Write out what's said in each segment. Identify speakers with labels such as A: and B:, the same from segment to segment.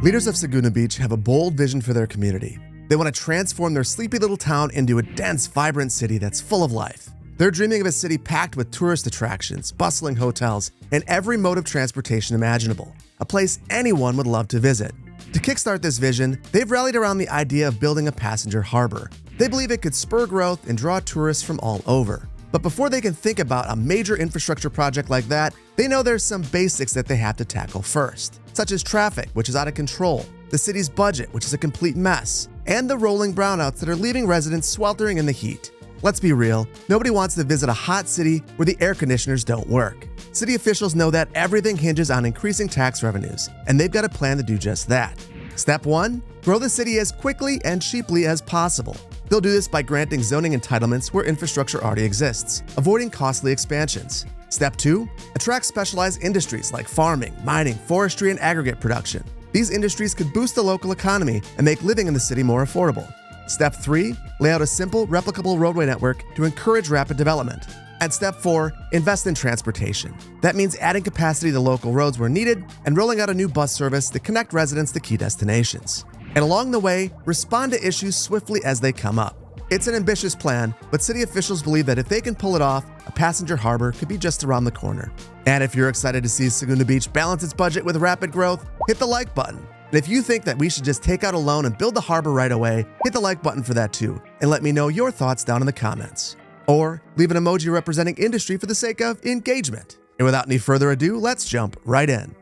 A: Leaders of Segunda Beach have a bold vision for their community. They want to transform their sleepy little town into a dense, vibrant city that's full of life. They're dreaming of a city packed with tourist attractions, bustling hotels, and every mode of transportation imaginable, a place anyone would love to visit. To kickstart this vision, they've rallied around the idea of building a passenger harbor. They believe it could spur growth and draw tourists from all over. But before they can think about a major infrastructure project like that, they know there's some basics that they have to tackle first, such as traffic, which is out of control, the city's budget, which is a complete mess, and the rolling brownouts that are leaving residents sweltering in the heat. Let's be real, nobody wants to visit a hot city where the air conditioners don't work. City officials know that everything hinges on increasing tax revenues, and they've got a plan to do just that. Step 1, grow the city as quickly and cheaply as possible. They'll do this by granting zoning entitlements where infrastructure already exists, avoiding costly expansions. Step 2, attract specialized industries like farming, mining, forestry, and aggregate production. These industries could boost the local economy and make living in the city more affordable. Step 3, lay out a simple, replicable roadway network to encourage rapid development. And Step 4, invest in transportation. That means adding capacity to local roads where needed and rolling out a new bus service to connect residents to key destinations. And along the way, respond to issues swiftly as they come up. It's an ambitious plan, but city officials believe that if they can pull it off, a passenger harbor could be just around the corner. And if you're excited to see Segunda Beach balance its budget with rapid growth, hit the like button. And if you think that we should just take out a loan and build the harbor right away, hit the like button for that too, and let me know your thoughts down in the comments. Or leave an emoji representing industry for the sake of engagement. And without any further ado, let's jump right in.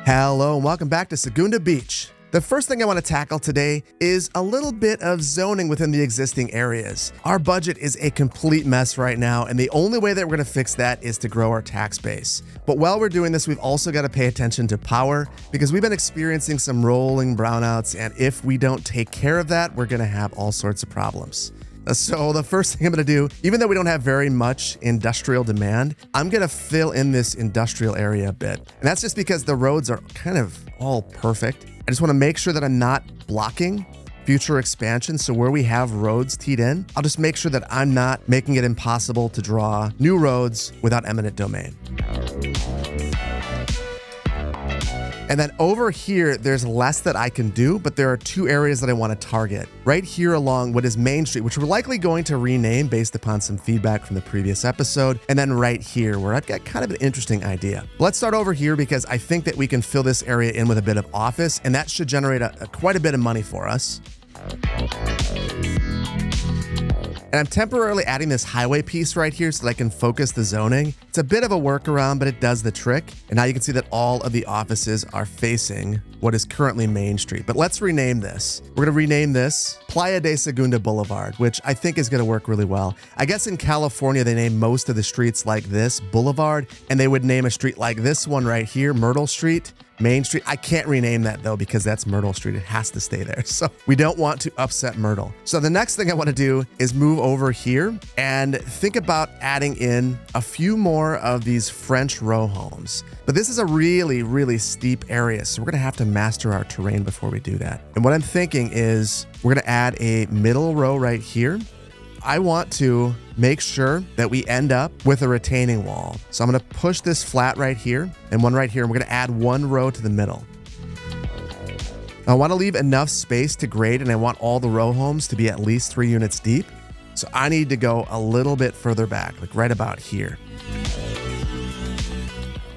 A: Hello and welcome back to Segunda Beach. The first thing I want to tackle today is a little bit of zoning within the existing areas. Our budget is a complete mess right now, and the only way that we're going to fix that is to grow our tax base. But while we're doing this, we've also got to pay attention to power because we've been experiencing some rolling brownouts, and if we don't take care of that, we're going to have all sorts of problems. So the first thing I'm going to do, even though we don't have very much industrial demand, I'm going to fill in this industrial area a bit. And that's just because the roads are kind of all perfect. I just want to make sure that I'm not blocking future expansion. So where we have roads teed in, I'll just make sure that I'm not making it impossible to draw new roads without eminent domain. And then over here, there's less that I can do, but there are two areas that I want to target. Right here along what is Main Street, which we're likely going to rename based upon some feedback from the previous episode. And then right here, where I've got kind of an interesting idea. Let's start over here because I think that we can fill this area in with a bit of office, and that should generate quite a bit of money for us. And I'm temporarily adding this highway piece right here so that I can focus the zoning. It's a bit of a workaround, but it does the trick. And now you can see that all of the offices are facing what is currently Main Street. But let's rename this. We're going to rename this Playa de Segunda Boulevard, which I think is going to work really well. I guess in California, they name most of the streets like this, Boulevard, and they would name a street like this one right here, Myrtle Street. Main Street. I can't rename that though because that's Myrtle Street. It has to stay there. So we don't want to upset Myrtle. So the next thing I want to do is move over here and think about adding in a few more of these French row homes. But this is a really, really steep area. So we're going to have to master our terrain before we do that. And what I'm thinking is we're going to add a middle row right here. I want to make sure that we end up with a retaining wall. So I'm going to push this flat right here and one right here. And we're going to add one row to the middle. I want to leave enough space to grade, and I want all the row homes to be at least 3 units deep. So I need to go a little bit further back, like right about here.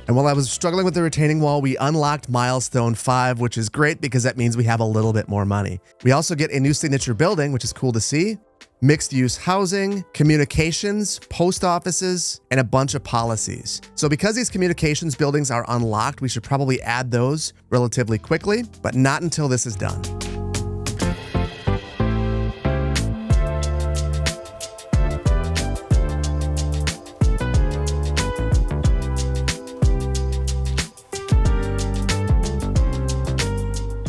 A: And while I was struggling with the retaining wall, we unlocked milestone 5, which is great because that means we have a little bit more money. We also get a new signature building, which is cool to see. Mixed-use housing, communications, post offices, and a bunch of policies. So because these communications buildings are unlocked, we should probably add those relatively quickly, but not until this is done.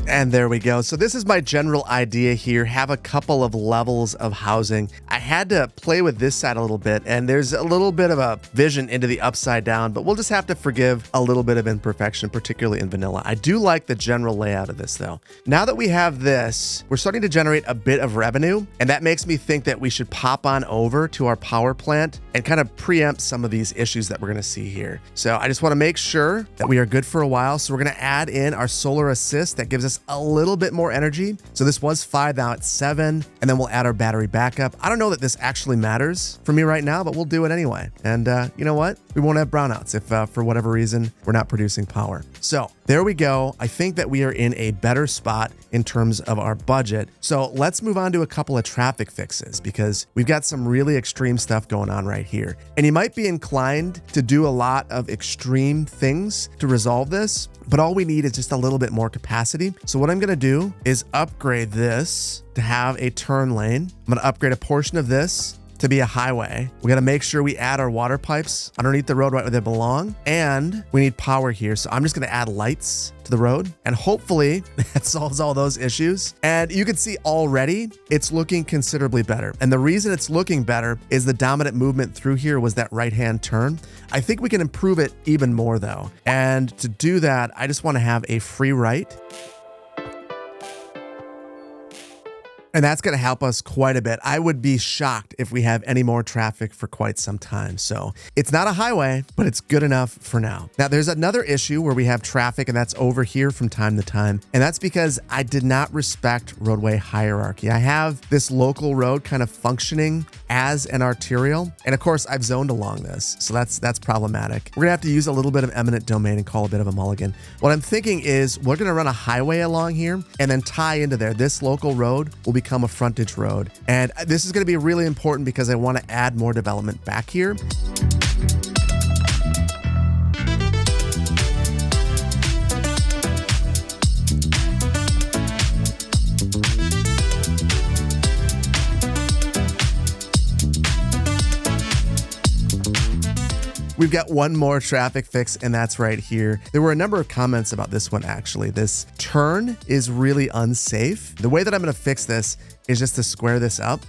A: And there we go. So this is my general idea here. Have a couple of levels of housing. I had to play with this side a little bit, and there's a little bit of a vision into the upside down, but we'll just have to forgive a little bit of imperfection, particularly in vanilla. I do like the general layout of this though. Now that we have this, we're starting to generate a bit of revenue, and that makes me think that we should pop on over to our power plant and kind of preempt some of these issues that we're gonna see here. So I just wanna make sure that we are good for a while. So we're gonna add in our solar assist that gives us a little bit more energy. So this was 5, now it's 7, and then we'll add our battery backup. I don't know that this actually matters for me right now, but we'll do it anyway. And you know what? We won't have brownouts if for whatever reason we're not producing power. So there we go. I think that we are in a better spot in terms of our budget. So let's move on to a couple of traffic fixes because we've got some really extreme stuff going on right here. And you might be inclined to do a lot of extreme things to resolve this, but all we need is just a little bit more capacity. So what I'm gonna do is upgrade this to have a turn lane. I'm gonna upgrade a portion of this to be a highway. We gotta make sure we add our water pipes underneath the road right where they belong. And we need power here. So I'm just gonna add lights to the road and hopefully that solves all those issues. And you can see already it's looking considerably better. And the reason it's looking better is the dominant movement through here was that right-hand turn. I think we can improve it even more though. And to do that, I just wanna have a free right. And that's going to help us quite a bit. I would be shocked if we have any more traffic for quite some time. So it's not a highway, but it's good enough for now. Now there's another issue where we have traffic, and that's over here from time to time. And that's because I did not respect roadway hierarchy. I have this local road kind of functioning as an arterial. And of course I've zoned along this. So that's problematic. We're gonna have to use a little bit of eminent domain and call a bit of a mulligan. What I'm thinking is we're gonna run a highway along here and then tie into there. This local road will become a frontage road. And this is gonna be really important because I wanna add more development back here. We've got one more traffic fix, and that's right here. There were a number of comments about this one, actually. This turn is really unsafe. The way that I'm gonna fix this is just to square this up.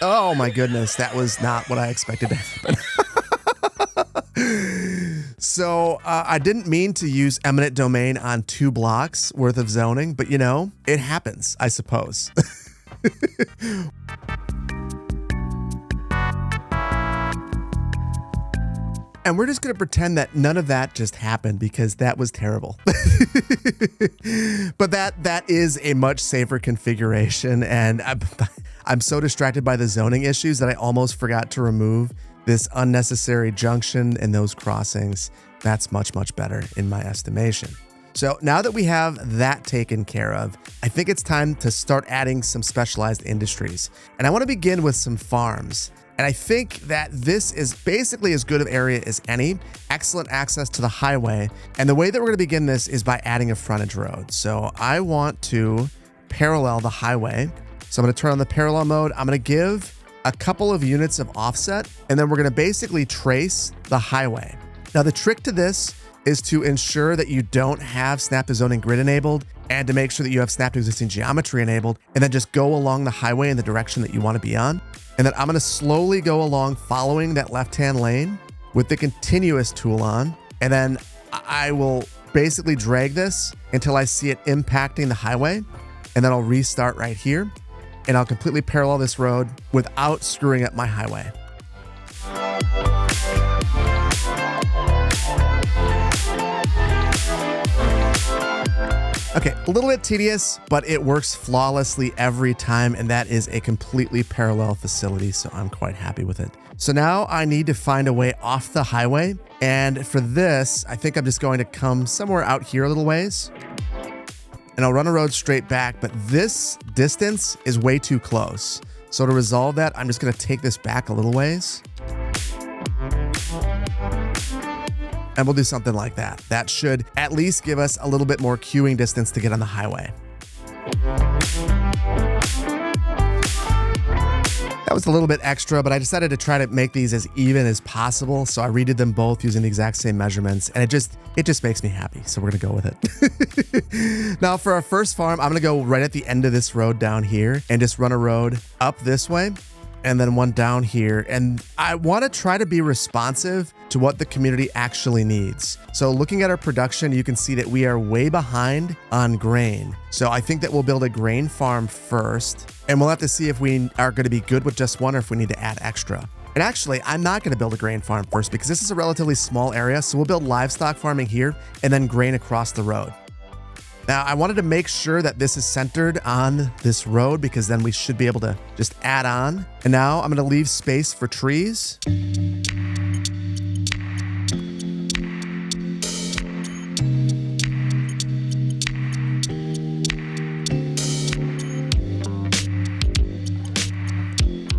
A: Oh my goodness, that was not what I expected to happen. So I didn't mean to use eminent domain on 2 blocks worth of zoning, but you know, it happens, I suppose. And we're just going to pretend that none of that just happened because that was terrible. But that is a much safer configuration. And I'm so distracted by the zoning issues that I almost forgot to remove this unnecessary junction and those crossings. That's much, much better in my estimation. So now that we have that taken care of, I think it's time to start adding some specialized industries. And I want to begin with some farms. And I think that this is basically as good of area as any, excellent access to the highway. And the way that we're gonna begin this is by adding a frontage road. So I want to parallel the highway. So I'm gonna turn on the parallel mode. I'm gonna give a couple of units of offset, and then we're gonna basically trace the highway. Now the trick to this is to ensure that you don't have snap to zoning grid enabled and to make sure that you have snap to existing geometry enabled, and then just go along the highway in the direction that you wanna be on. And then I'm gonna slowly go along following that left-hand lane with the continuous tool on. And then I will basically drag this until I see it impacting the highway. And then I'll restart right here. And I'll completely parallel this road without screwing up my highway. Okay, a little bit tedious, but it works flawlessly every time, and that is a completely parallel facility, so I'm quite happy with it. So now I need to find a way off the highway, and for this, I think I'm just going to come somewhere out here a little ways, and I'll run a road straight back, but this distance is way too close. So to resolve that, I'm just gonna take this back a little ways. And we'll do something like that. That should at least give us a little bit more queuing distance to get on the highway. That was a little bit extra, but I decided to try to make these as even as possible. So I redid them both using the exact same measurements, and it just makes me happy. So we're gonna go with it. Now for our first farm, I'm gonna go right at the end of this road down here and just run a road up this way and then one down here. And I want to try to be responsive to what the community actually needs. So looking at our production, you can see that we are way behind on grain. So I think that we'll build a grain farm first, and we'll have to see if we are going to be good with just one or if we need to add extra. And actually, I'm not going to build a grain farm first because this is a relatively small area. So we'll build livestock farming here and then grain across the road. Now, I wanted to make sure that this is centered on this road because then we should be able to just add on. And now I'm going to leave space for trees.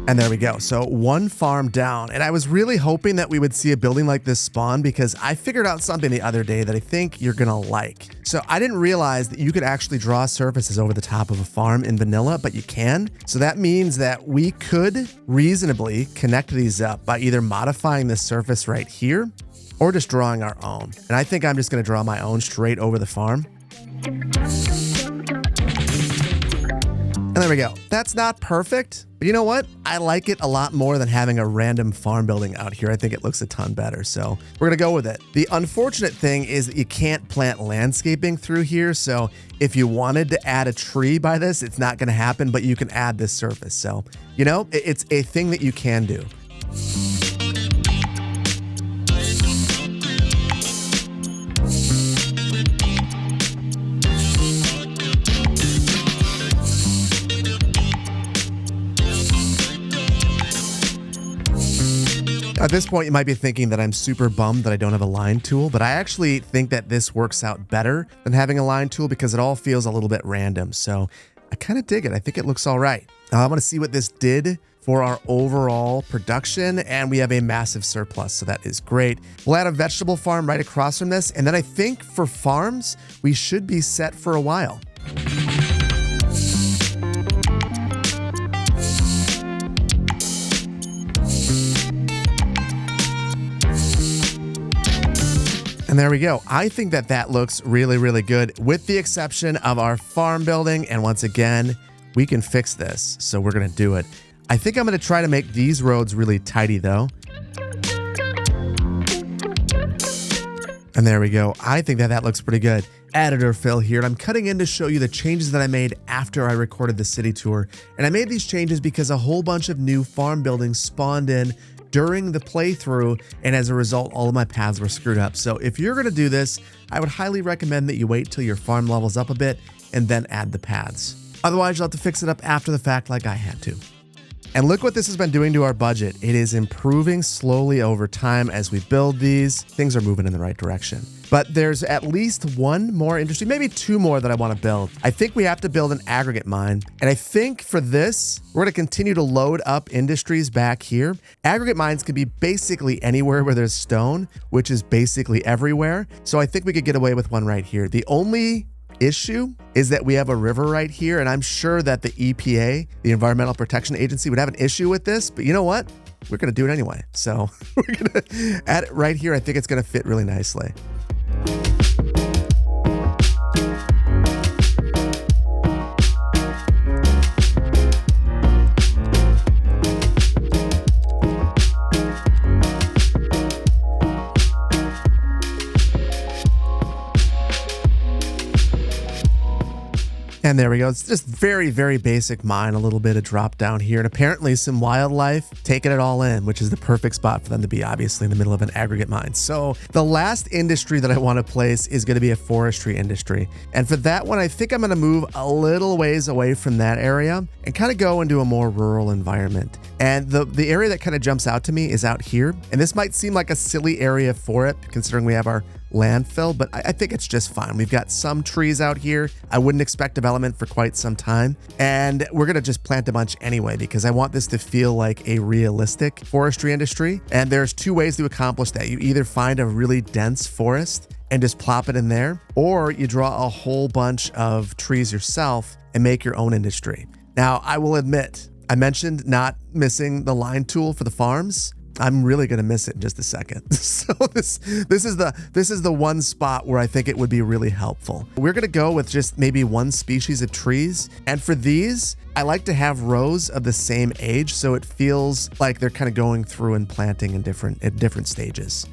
A: And there we go. So one farm down. And I was really hoping that we would see a building like this spawn because I figured out something the other day that I think you're gonna like. So I didn't realize that you could actually draw surfaces over the top of a farm in vanilla, but you can. So that means that we could reasonably connect these up by either modifying this surface right here or just drawing our own. And I think I'm just gonna draw my own straight over the farm. And there we go. That's not perfect, but you know what? I like it a lot more than having a random farm building out here. I think it looks a ton better, so we're gonna go with it. The unfortunate thing is that you can't plant landscaping through here, so if you wanted to add a tree by this, it's not gonna happen, but you can add this surface. So, you know, it's a thing that you can do. At this point, you might be thinking that I'm super bummed that I don't have a line tool, but I actually think that this works out better than having a line tool because it all feels a little bit random. So I kind of dig it. I think it looks all right. I want to see what this did for our overall production, and we have a massive surplus, so that is great. We'll add a vegetable farm right across from this, and then I think for farms, we should be set for a while. And there we go. I think that that looks really, really good with the exception of our farm building. And once again, we can fix this. So we're going to do it. I think I'm going to try to make these roads really tidy though. And there we go. I think that that looks pretty good. Editor Phil here, and I'm cutting in to show you the changes that I made after I recorded the city tour. And I made these changes because a whole bunch of new farm buildings spawned in during the playthrough, and as a result, all of my paths were screwed up. So if you're gonna do this, I would highly recommend that you wait till your farm levels up a bit and then add the paths. Otherwise, you'll have to fix it up after the fact like I had to. And look what this has been doing to our budget. It is improving slowly over time as we build these. Things are moving in the right direction. But there's at least one more industry, maybe two more that I want to build. I think we have to build an aggregate mine. And I think for this, we're going to continue to load up industries back here. Aggregate mines can be basically anywhere where there's stone, which is basically everywhere. So I think we could get away with one right here. The only issue is that we have a river right here, and I'm sure that the EPA, the Environmental Protection Agency, would have an issue with this, but you know what? We're going to do it anyway. So we're going to add it right here. I think it's going to fit really nicely. And there we go. It's just very, very basic mine, a little bit of drop down here, and apparently some wildlife taking it all in, which is the perfect spot for them to be, obviously, in the middle of an aggregate mine. So the last industry that I want to place is going to be a forestry industry. And for that one, I think I'm going to move a little ways away from that area and kind of go into a more rural environment. And the area that kind of jumps out to me is out here. And this might seem like a silly area for it, considering we have our landfill, but I think it's just fine. We've got some trees out here. I wouldn't expect development for quite some time. And we're going to just plant a bunch anyway, because I want this to feel like a realistic forestry industry. And there's two ways to accomplish that. You either find a really dense forest and just plop it in there, or you draw a whole bunch of trees yourself and make your own industry. Now, I will admit, I mentioned not missing the line tool for the farms. I'm really going to miss it in just a second. So this is the one spot where I think it would be really helpful. We're going to go with just maybe one species of trees. And for these, I like to have rows of the same age, so it feels like they're kind of going through and planting in different stages.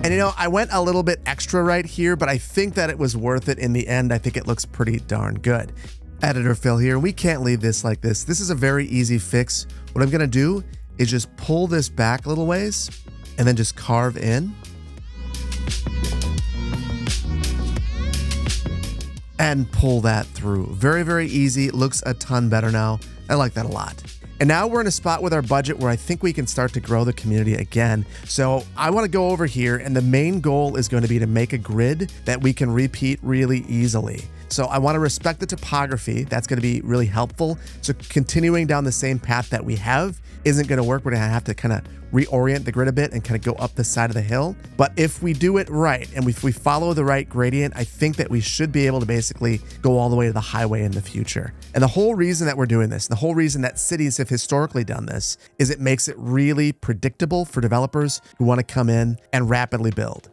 A: And I went a little bit extra right here, but I think that it was worth it in the end. I think it looks pretty darn good. Editor Phil here. We can't leave this like this. This is a very easy fix. What I'm going to do is just pull this back a little ways and then just carve in. And pull that through. Very, very easy. It looks a ton better now. I like that a lot. And now we're in a spot with our budget where I think we can start to grow the community again. So I want to go over here, and the main goal is going to be to make a grid that we can repeat really easily. So I want to respect the topography. That's going to be really helpful. So continuing down the same path that we have isn't going to work. We're going to have to kind of reorient the grid a bit and kind of go up the side of the hill. But if we do it right, and if we follow the right gradient, I think that we should be able to basically go all the way to the highway in the future. And the whole reason that we're doing this, the whole reason that cities have historically done this, is it makes it really predictable for developers who want to come in and rapidly build.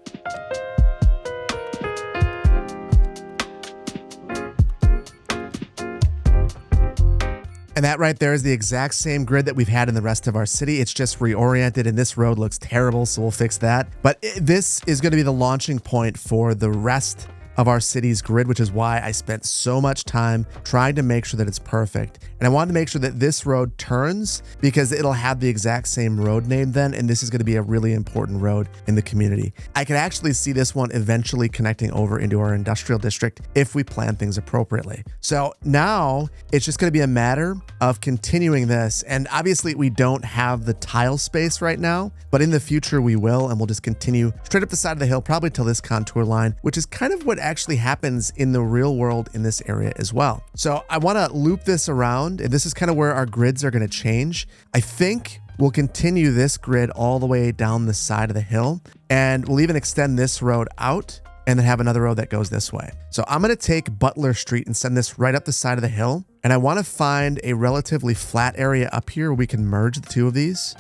A: And that right there is the exact same grid that we've had in the rest of our city. It's just reoriented, and this road looks terrible, so we'll fix that. But this is going to be the launching point for the rest of our city's grid, which is why I spent so much time trying to make sure that it's perfect. And I wanted to make sure that this road turns because it'll have the exact same road name then, and this is going to be a really important road in the community. I could actually see this one eventually connecting over into our industrial district if we plan things appropriately. So now it's just going to be a matter of continuing this. And obviously we don't have the tile space right now, but in the future we will, and we'll just continue straight up the side of the hill, probably till this contour line, which is kind of what actually happens in the real world in this area as well. So I want to loop this around, and this is kind of where our grids are going to change. I think we'll continue this grid all the way down the side of the hill, and we'll even extend this road out and then have another road that goes this way. So I'm going to take Butler Street and send this right up the side of the hill, and I want to find a relatively flat area up here where we can merge the two of these.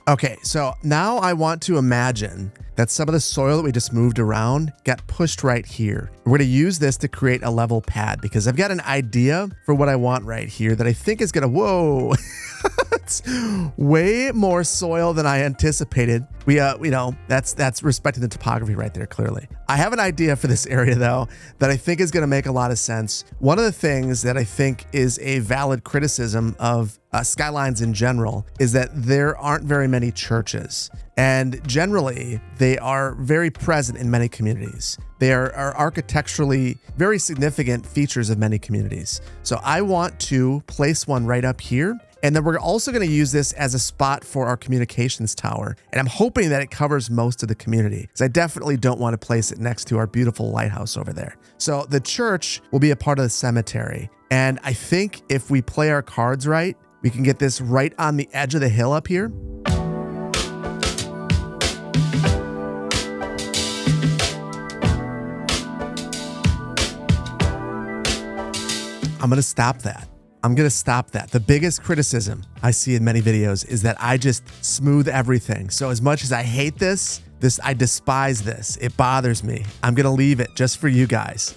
A: Okay, so now I want to imagine that some of the soil that we just moved around got pushed right here. We're going to use this to create a level pad because I've got an idea for what I want right here that I think is going to, whoa, it's way more soil than I anticipated. That's respecting the topography right there, clearly. I have an idea for this area though, that I think is going to make a lot of sense. One of the things that I think is a valid criticism of Skylines in general is that there aren't very many churches. And generally, they are very present in many communities. They are architecturally very significant features of many communities. So I want to place one right up here. And then we're also going to use this as a spot for our communications tower. And I'm hoping that it covers most of the community because I definitely don't want to place it next to our beautiful lighthouse over there. So the church will be a part of the cemetery. And I think if we play our cards right, we can get this right on the edge of the hill up here. I'm going to stop that. The biggest criticism I see in many videos is that I just smooth everything. So as much as I hate this, I despise this. It bothers me. I'm going to leave it just for you guys.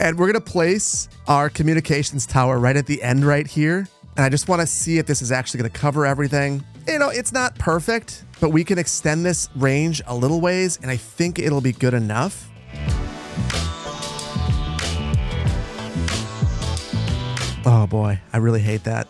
A: And we're going to place our communications tower right at the end right here. And I just want to see if this is actually going to cover everything. It's not perfect, but we can extend this range a little ways, and I think it'll be good enough. Oh boy, I really hate that.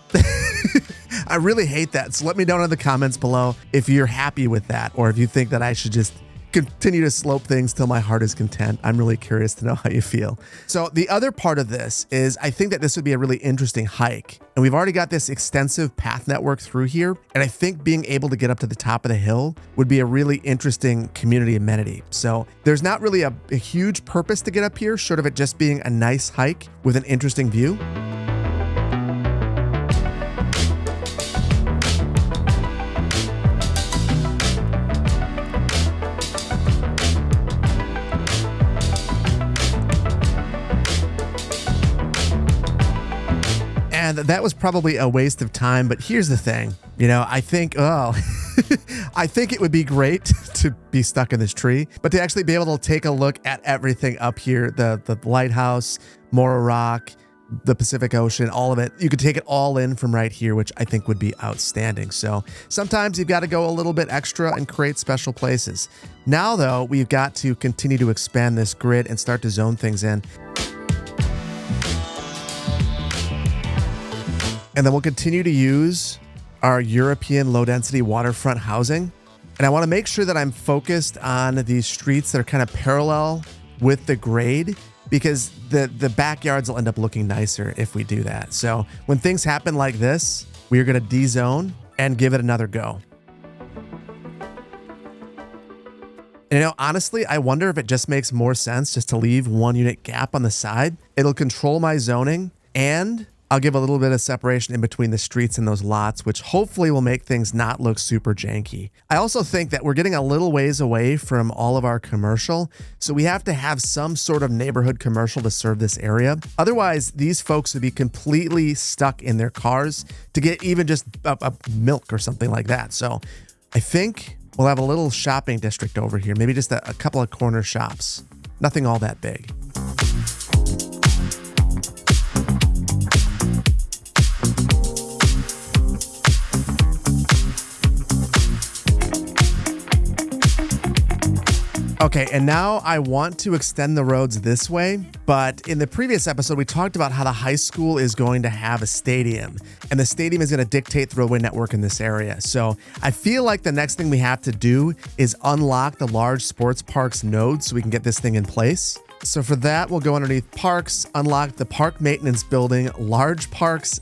A: I really hate that. So let me know in the comments below if you're happy with that, or if you think that I should just continue to slope things till my heart is content. I'm really curious to know how you feel. So the other part of this is I think that this would be a really interesting hike. And we've already got this extensive path network through here. And I think being able to get up to the top of the hill would be a really interesting community amenity. So there's not really a huge purpose to get up here, short of it just being a nice hike with an interesting view. And that was probably a waste of time, but here's the thing. I think, I think it would be great to be stuck in this tree, but to actually be able to take a look at everything up here, the lighthouse, Mora Rock, the Pacific Ocean, all of it. You could take it all in from right here, which I think would be outstanding. So sometimes you've got to go a little bit extra and create special places. Now, though, we've got to continue to expand this grid and start to zone things in. And then we'll continue to use our European low-density waterfront housing. And I want to make sure that I'm focused on these streets that are kind of parallel with the grade, because the backyards will end up looking nicer if we do that. So when things happen like this, we're going to de-zone and give it another go. And honestly, I wonder if it just makes more sense just to leave 1 unit gap on the side. It'll control my zoning, and I'll give a little bit of separation in between the streets and those lots, which hopefully will make things not look super janky. I also think that we're getting a little ways away from all of our commercial, so we have to have some sort of neighborhood commercial to serve this area. Otherwise, these folks would be completely stuck in their cars to get even just a milk or something like that. So I think we'll have a little shopping district over here, maybe just a couple of corner shops. Nothing all that big. Okay, and now I want to extend the roads this way, but in the previous episode, we talked about how the high school is going to have a stadium, and the stadium is going to dictate the roadway network in this area. So I feel like the next thing we have to do is unlock the large sports parks node so we can get this thing in place. So for that, we'll go underneath parks, unlock the park maintenance building, large parks,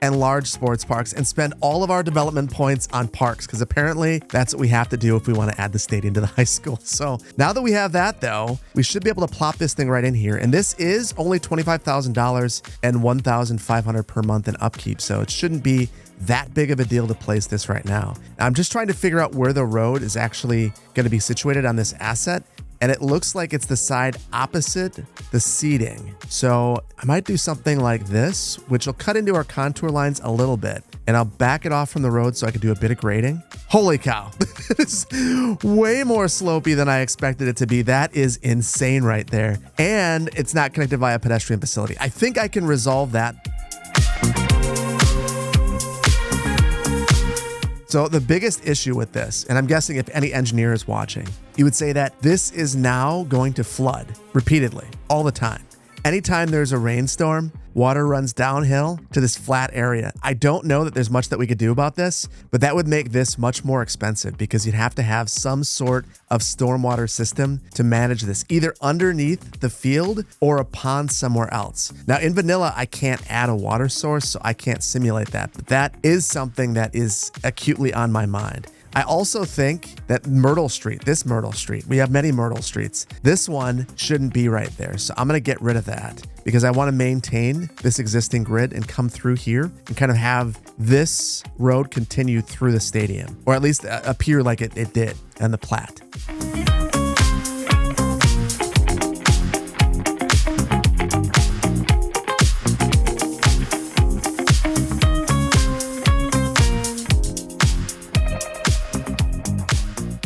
A: and large sports parks, and spend all of our development points on parks, because apparently that's what we have to do if we want to add the stadium to the high school. So now that we have that, though, we should be able to plop this thing right in here. And this is only $25,000 and $1,500 per month in upkeep. So it shouldn't be that big of a deal to place this right now. I'm just trying to figure out where the road is actually going to be situated on this asset. And it looks like it's the side opposite the seating. So I might do something like this, which will cut into our contour lines a little bit. And I'll back it off from the road so I can do a bit of grading. Holy cow. It's way more slopey than I expected it to be. That is insane right there. And it's not connected via a pedestrian facility. I think I can resolve that. So the biggest issue with this, and I'm guessing if any engineer is watching, you would say that this is now going to flood repeatedly, all the time. Anytime there's a rainstorm, water runs downhill to this flat area. I don't know that there's much that we could do about this, but that would make this much more expensive because you'd have to have some sort of stormwater system to manage this, either underneath the field or a pond somewhere else. Now in vanilla, I can't add a water source, so I can't simulate that, but that is something that is acutely on my mind. I also think that Myrtle Street, this Myrtle Street, we have many Myrtle Streets. This one shouldn't be right there. So I'm going to get rid of that because I want to maintain this existing grid and come through here and kind of have this road continue through the stadium, or at least appear like it did on the plat.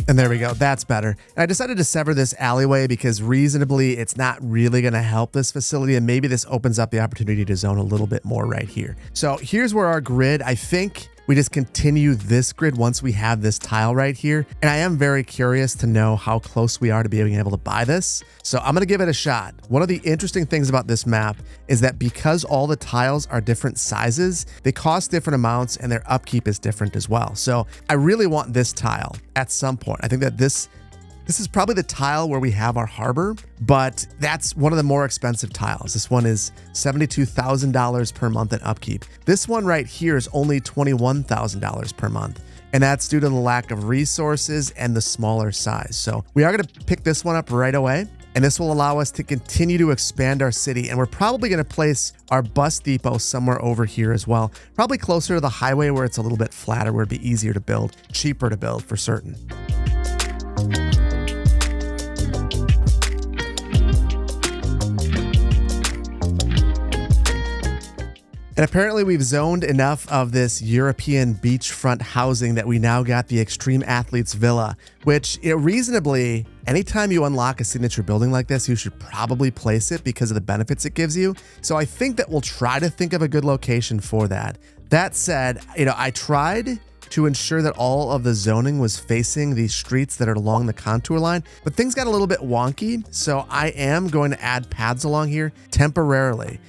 A: And there we go. That's better. And I decided to sever this alleyway because reasonably it's not really going to help this facility. And maybe this opens up the opportunity to zone a little bit more right here. So here's where our grid, I think we just continue this grid once we have this tile right here. And I am very curious to know how close we are to being able to buy this. So I'm going to give it a shot. One of the interesting things about this map is that because all the tiles are different sizes, they cost different amounts and their upkeep is different as well. So I really want this tile at some point. I think that this This is probably the tile where we have our harbor, but that's one of the more expensive tiles. This one is $72,000 per month in upkeep. This one right here is only $21,000 per month. And that's due to the lack of resources and the smaller size. So we are going to pick this one up right away. And this will allow us to continue to expand our city. And we're probably going to place our bus depot somewhere over here as well. Probably closer to the highway where it's a little bit flatter, where it'd be easier to build, cheaper to build for certain. And apparently we've zoned enough of this European beachfront housing that we now got the Extreme Athletes Villa, which reasonably, anytime you unlock a signature building like this, you should probably place it because of the benefits it gives you. So I think that we'll try to think of a good location for that. That said, I tried to ensure that all of the zoning was facing these streets that are along the contour line, but things got a little bit wonky. So I am going to add paths along here temporarily.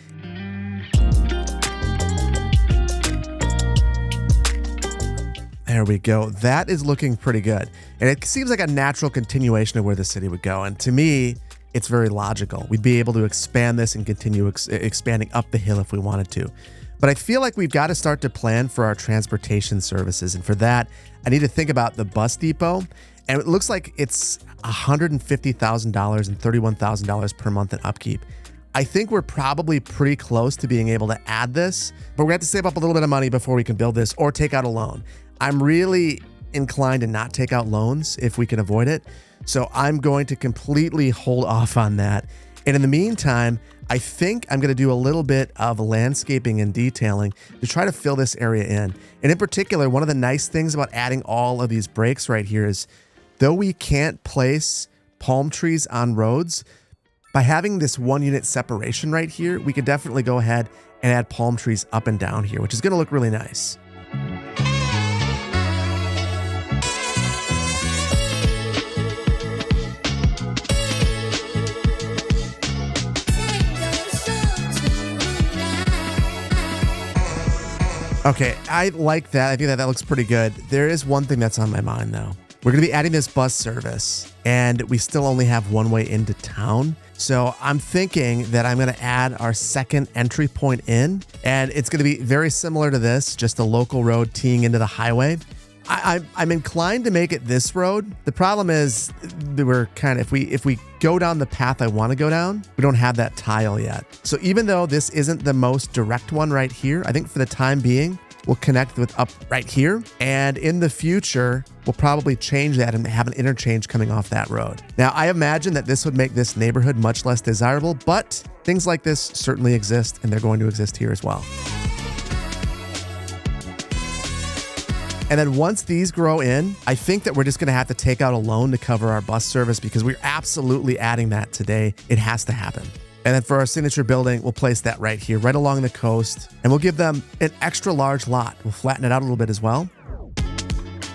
A: There we go. That is looking pretty good. And it seems like a natural continuation of where the city would go. And to me, it's very logical. We'd be able to expand this and continue expanding up the hill if we wanted to. But I feel like we've got to start to plan for our transportation services. And for that, I need to think about the bus depot. And it looks like it's $150,000 and $31,000 per month in upkeep. I think we're probably pretty close to being able to add this, but we're going to have to save up a little bit of money before we can build this or take out a loan. I'm really inclined to not take out loans if we can avoid it. So I'm going to completely hold off on that. And in the meantime, I think I'm going to do a little bit of landscaping and detailing to try to fill this area in. And in particular, one of the nice things about adding all of these breaks right here is, though we can't place palm trees on roads, by having this 1 unit separation right here, we could definitely go ahead and add palm trees up and down here, which is going to look really nice. Okay, I like that. I think that looks pretty good. There is one thing that's on my mind though. We're going to be adding this bus service and we still only have one way into town. So I'm thinking that I'm going to add our second entry point in, and it's going to be very similar to this, just a local road teeing into the highway. I'm inclined to make it this road. The problem is we're kind of, if we go down the path I want to go down, we don't have that tile yet. So even though this isn't the most direct one right here, I think for the time being, we'll connect with up right here. And in the future, we'll probably change that and have an interchange coming off that road. Now, I imagine that this would make this neighborhood much less desirable, but things like this certainly exist, and they're going to exist here as well. And then once these grow in, I think that we're just going to have to take out a loan to cover our bus service because we're absolutely adding that today. It has to happen. And then for our signature building, we'll place that right here, right along the coast. And we'll give them an extra large lot. We'll flatten it out a little bit as well.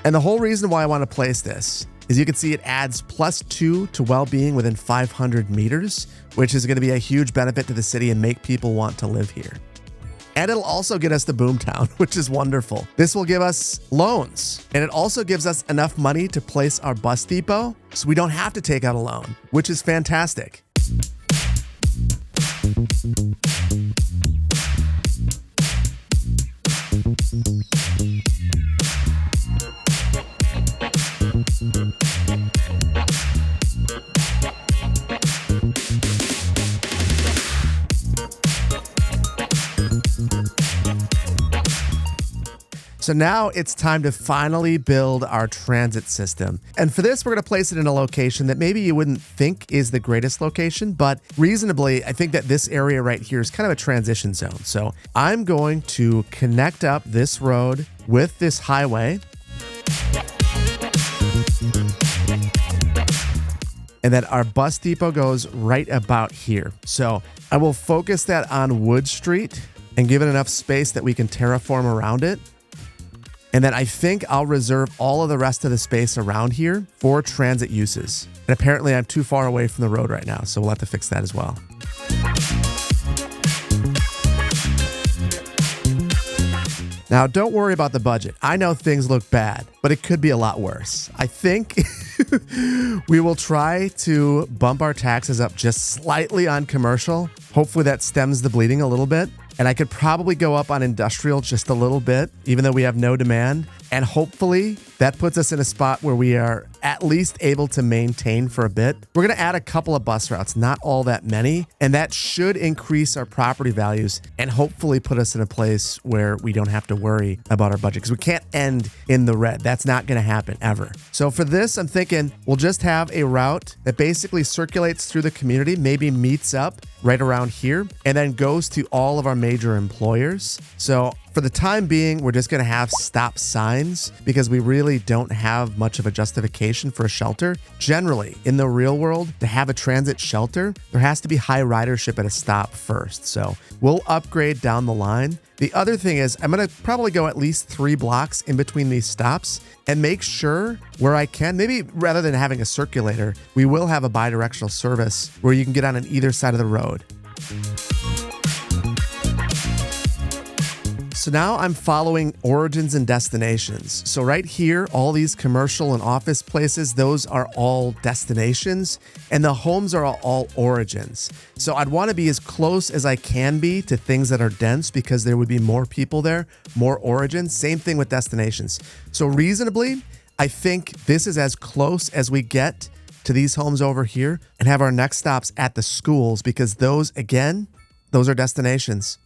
A: And the whole reason why I want to place this is you can see it adds +2 to well-being within 500 meters, which is going to be a huge benefit to the city and make people want to live here. And it'll also get us to Boomtown, which is wonderful. This will give us loans, and it also gives us enough money to place our bus depot so we don't have to take out a loan, which is fantastic. So now it's time to finally build our transit system. And for this, we're going to place it in a location that maybe you wouldn't think is the greatest location, but reasonably, I think that this area right here is kind of a transition zone. So I'm going to connect up this road with this highway. And then our bus depot goes right about here. So I will focus that on Wood Street and give it enough space that we can terraform around it. And then I think I'll reserve all of the rest of the space around here for transit uses. And apparently I'm too far away from the road right now, so we'll have to fix that as well. Now, don't worry about the budget. I know things look bad, but it could be a lot worse. I think we will try to bump our taxes up just slightly on commercial. Hopefully that stems the bleeding a little bit. And I could probably go up on industrial just a little bit, even though we have no demand. And hopefully that puts us in a spot where we are at least able to maintain for a bit. We're going to add a couple of bus routes, not all that many, and that should increase our property values and hopefully put us in a place where we don't have to worry about our budget, because we can't end in the red. That's not going to happen ever. So for this, I'm thinking we'll just have a route that basically circulates through the community, maybe meets up right around here, and then goes to all of our major employers. So for the time being, we're just going to have stop signs because we really don't have much of a justification for a shelter. Generally, in the real world, to have a transit shelter, there has to be high ridership at a stop first. So we'll upgrade down the line. The other thing is I'm going to probably go at least 3 blocks in between these stops and make sure where I can, maybe rather than having a circulator, we will have a bidirectional service where you can get on either side of the road. So now I'm following origins and destinations. So right here, all these commercial and office places, those are all destinations, and the homes are all origins. So I'd want to be as close as I can be to things that are dense because there would be more people there, more origins. Same thing with destinations. So reasonably, I think this is as close as we get to these homes over here and have our next stops at the schools because those, again, those are destinations.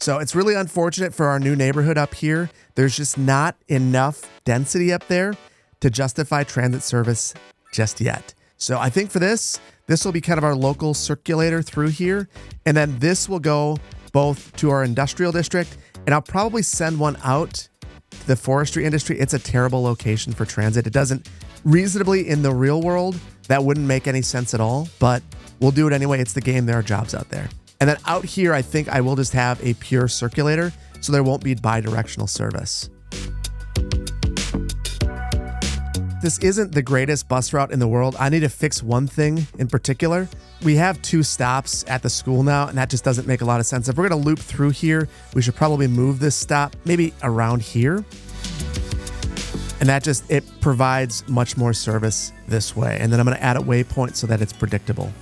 A: So it's really unfortunate for our new neighborhood up here. There's just not enough density up there to justify transit service just yet. So I think for this will be kind of our local circulator through here. And then this will go both to our industrial district, and I'll probably send one out to the forestry industry. It's a terrible location for transit. It doesn't reasonably in the real world, that wouldn't make any sense at all, but we'll do it anyway. It's the game. There are jobs out there. And then out here, I think I will just have a pure circulator, so there won't be bi-directional service. This isn't the greatest bus route in the world. I need to fix one thing in particular. We have 2 stops at the school now, and that just doesn't make a lot of sense. If we're going to loop through here, we should probably move this stop maybe around here. And that just, it provides much more service this way. And then I'm going to add a waypoint so that it's predictable.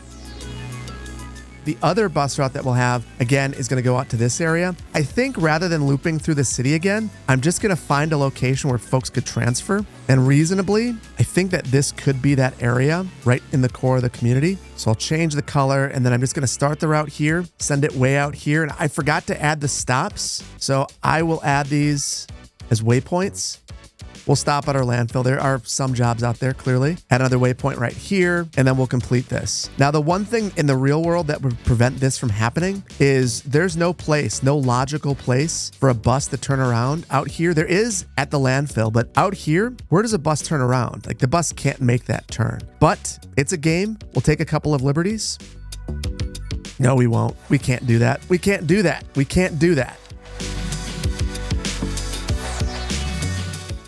A: The other bus route that we'll have, again, is going to go out to this area. I think rather than looping through the city again, I'm just going to find a location where folks could transfer. And reasonably, I think that this could be that area right in the core of the community. So I'll change the color, and then I'm just going to start the route here, send it way out here. And I forgot to add the stops, so I will add these as waypoints. We'll stop at our landfill. There are some jobs out there, clearly. Add another waypoint right here, and then we'll complete this. Now, the one thing in the real world that would prevent this from happening is there's no place, no logical place for a bus to turn around out here. There is at the landfill, but out here, where does a bus turn around? Like, the bus can't make that turn. But it's a game. We'll take a couple of liberties. No, we won't. We can't do that. We can't do that. We can't do that.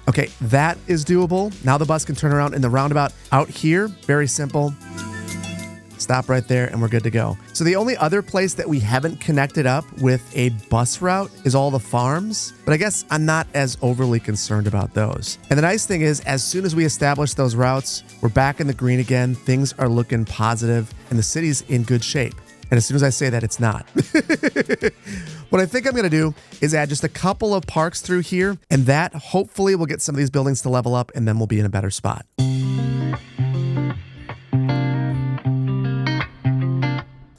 A: Okay, that is doable. Now the bus can turn around in the roundabout out here. Very simple. Stop right there and we're good to go. So the only other place that we haven't connected up with a bus route is all the farms, but I guess I'm not as overly concerned about those. And the nice thing is, as soon as we establish those routes, we're back in the green again. Things are looking positive and the city's in good shape. And as soon as I say that, it's not. What I think I'm going to do is add just a couple of parks through here, and that hopefully will get some of these buildings to level up, and then we'll be in a better spot. And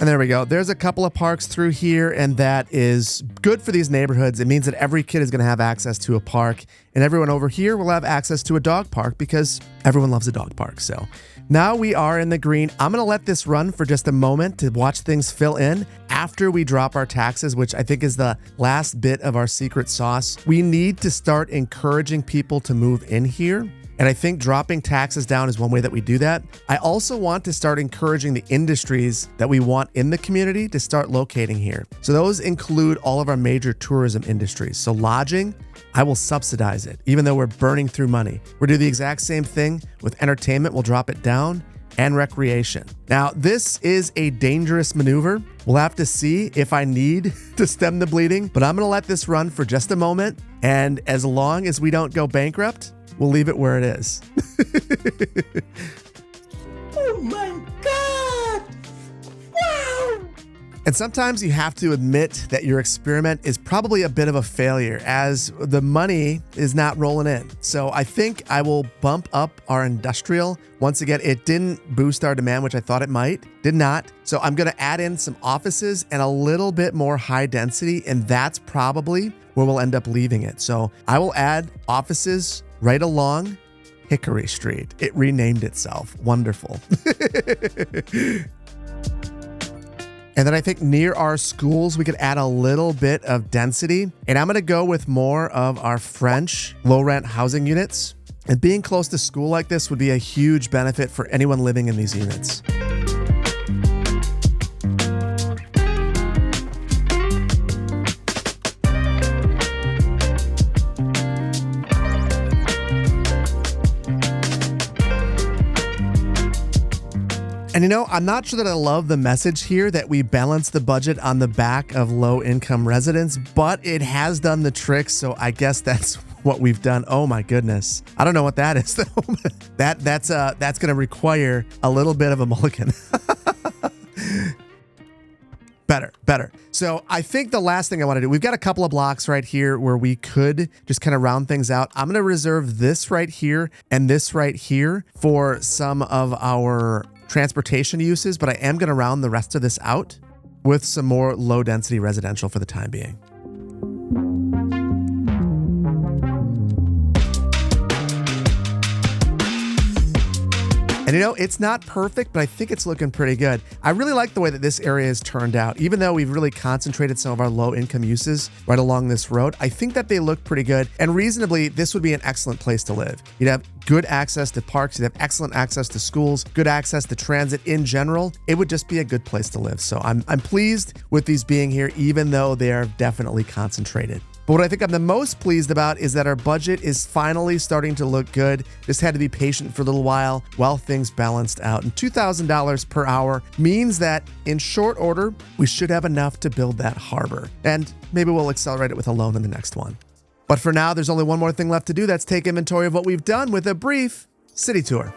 A: there we go. There's a couple of parks through here, and that is good for these neighborhoods. It means that every kid is going to have access to a park, and everyone over here will have access to a dog park because everyone loves a dog park. So now we are in the green. I'm going to let this run for just a moment to watch things fill in after we drop our taxes, which I think is the last bit of our secret sauce. We need to start encouraging people to move in here. And I think dropping taxes down is one way that we do that. I also want to start encouraging the industries that we want in the community to start locating here. So those include all of our major tourism industries. So lodging, I will subsidize it, even though we're burning through money. We'll do the exact same thing with entertainment. We'll drop it down. and recreation. Now, this is a dangerous maneuver. We'll have to see if I need to stem the bleeding, but I'm going to let this run for just a moment. And as long as we don't go bankrupt, we'll leave it where it is.
B: Oh my God! Wow!
A: And sometimes you have to admit that your experiment is probably a bit of a failure as the money is not rolling in. So I think I will bump up our industrial. Once again, it didn't boost our demand, which I thought it might. Did not. So I'm going to add in some offices and a little bit more high density, and that's probably where we'll end up leaving it. So I will add offices right along Hickory Street. It renamed itself. Wonderful. And then I think near our schools, we could add a little bit of density. And I'm going to go with more of our French low-rent housing units. And being close to school like this would be a huge benefit for anyone living in these units. And I'm not sure that I love the message here that we balance the budget on the back of low-income residents, but it has done the trick, so I guess that's what we've done. Oh my goodness. I don't know what that is though. That's going to require a little bit of a mulligan. Better. So I think the last thing I want to do, we've got a couple of blocks right here where we could just kind of round things out. I'm going to reserve this right here and this right here for some of our transportation uses, but I am going to round the rest of this out with some more low density residential for the time being. And it's not perfect, but I think it's looking pretty good. I really like the way that this area has turned out. Even though we've really concentrated some of our low income uses right along this road, I think that they look pretty good. And reasonably, this would be an excellent place to live. You'd have good access to parks, you'd have excellent access to schools, good access to transit in general. It would just be a good place to live. So I'm pleased with these being here, even though they are definitely concentrated. But what I think I'm the most pleased about is that our budget is finally starting to look good. Just had to be patient for a little while things balanced out. And $2,000 per hour means that in short order, we should have enough to build that harbor. And maybe we'll accelerate it with a loan in the next one. But for now, there's only one more thing left to do. That's take inventory of what we've done with a brief city tour.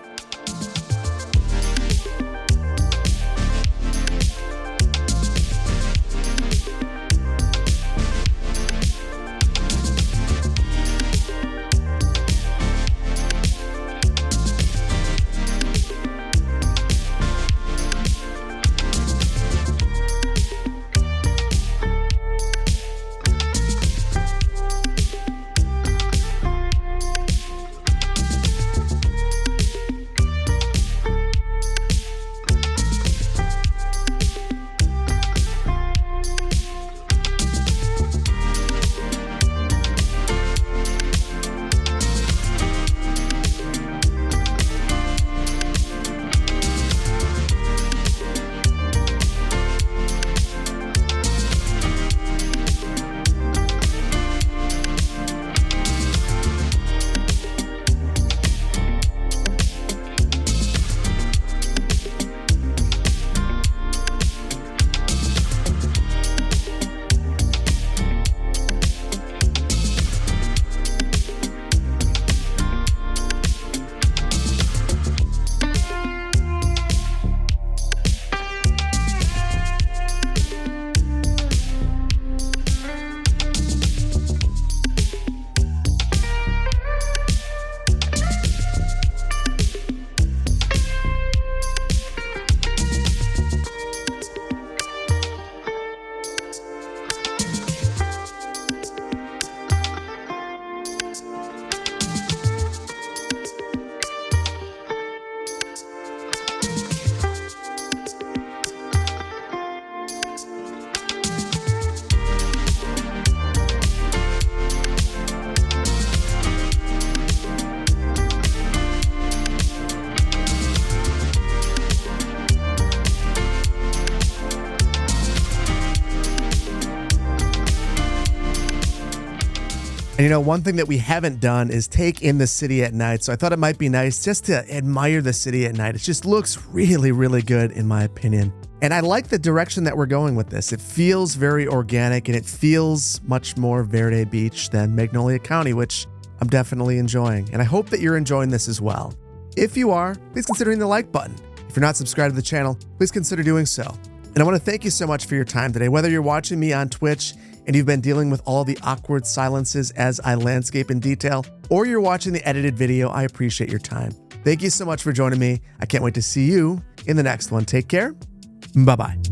A: And you know, one thing that we haven't done is take in the city at night. So I thought it might be nice just to admire the city at night. It just looks really, really good in my opinion. And I like the direction that we're going with this. It feels very organic and it feels much more Verde Beach than Magnolia County, which I'm definitely enjoying. And I hope that you're enjoying this as well. If you are, please consider hitting the like button. If you're not subscribed to the channel, please consider doing so. And I want to thank you so much for your time today. Whether you're watching me on Twitch and you've been dealing with all the awkward silences as I landscape in detail, or you're watching the edited video, I appreciate your time. Thank you so much for joining me. I can't wait to see you in the next one. Take care. Bye-bye.